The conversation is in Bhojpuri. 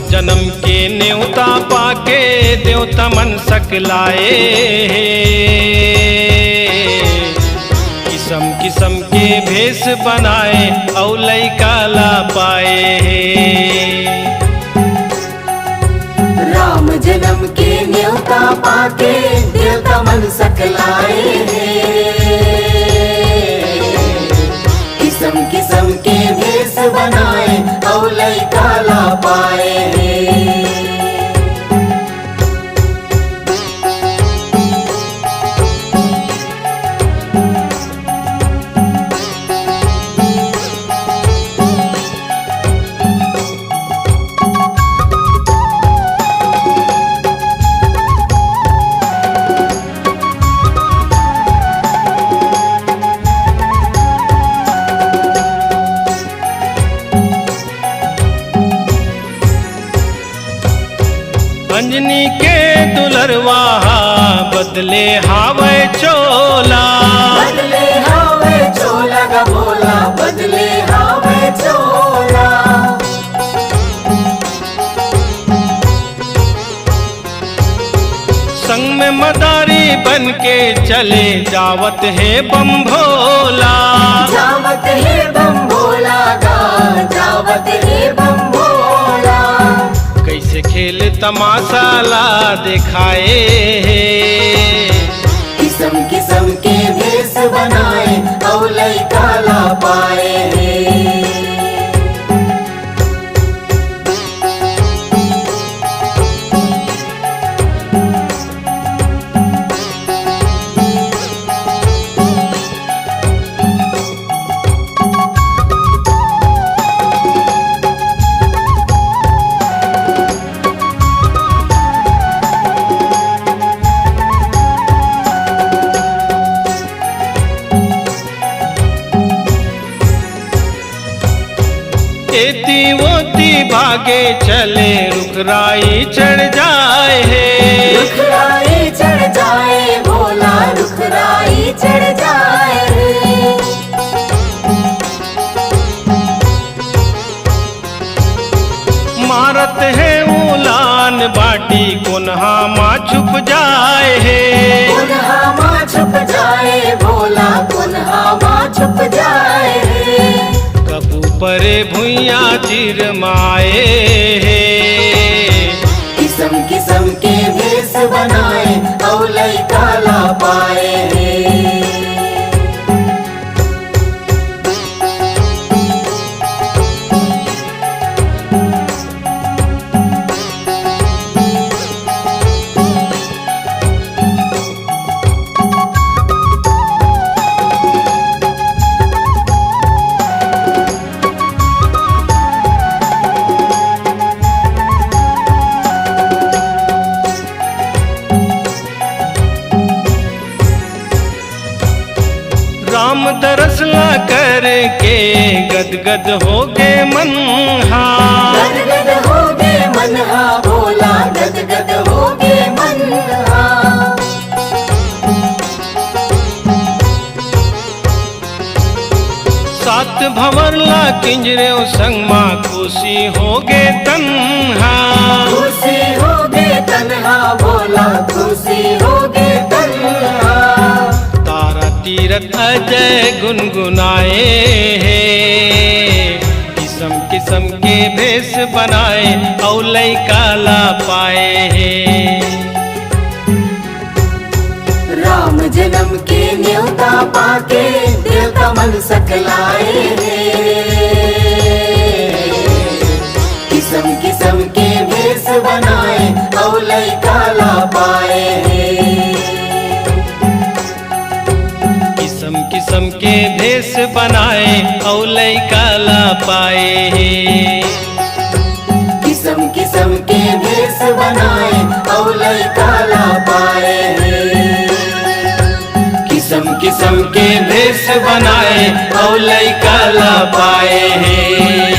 जन्म के न्योता पाके देवता मन सकलाए, किस्म किस्म के भेष बनाए और लइका ला पाए। राम जन्म के न्योता पाके देवता मन सकलाए, किस्म किस्म के भेष बनाए और लइका ला पाए। अंजनी के दुलरवा बदले हावे चोला, बदले हावे चोला गा भोला, बदले हावे चोला। संग में मदारी बन के चले जावत है बम भोला, जावत है बम भोला गा, जावत है बम भोला। कैसे खेल तमाशा ला दिखाए, किस्म किस्म के भेष बनाए और लइका ला पाए। एती वोती भागे चले रुखराई चढ़ जाए है, रुखराई चढ़ जाए भोला, रुखराई चढ़ जाए। मारत है उलान बाटी कुन्हा माँ छुप जाए है, कुन्हा माँ छुप जाए भोला, कुन्हा माँ छुप जाए। कबू परे भुइया चिर माए, किस्म किस्म के भेष बनाए और लइका ला पाए। राम दरसला करके गदगद हो गए मन, गदगद हो गए मन भोला, गदगद हो गए मन। सात भंवर ला किंजरे संग माँ खुशी हो गए तन्हा, खुशी हो गए तन्हा भोला, खुशी हो गए तन्हा। तारा तीरथ अजय गुनगुनाए हैं, किस्म किस्म के भेष बनाए और लइका ला पाए हैं। राम जन्म के न्योता पाके देवता मन सकलाए, किस्म किस्म के भेष बनाए और लइका ला पाए। किस्म किस्म के भेष बनाए और लइका ला पाए हे। किस्म किस्म के भेष बनाए और लइका ला पाए हैं। किस्म किस्म के भेष बनाए और लइका ला पाए हैं।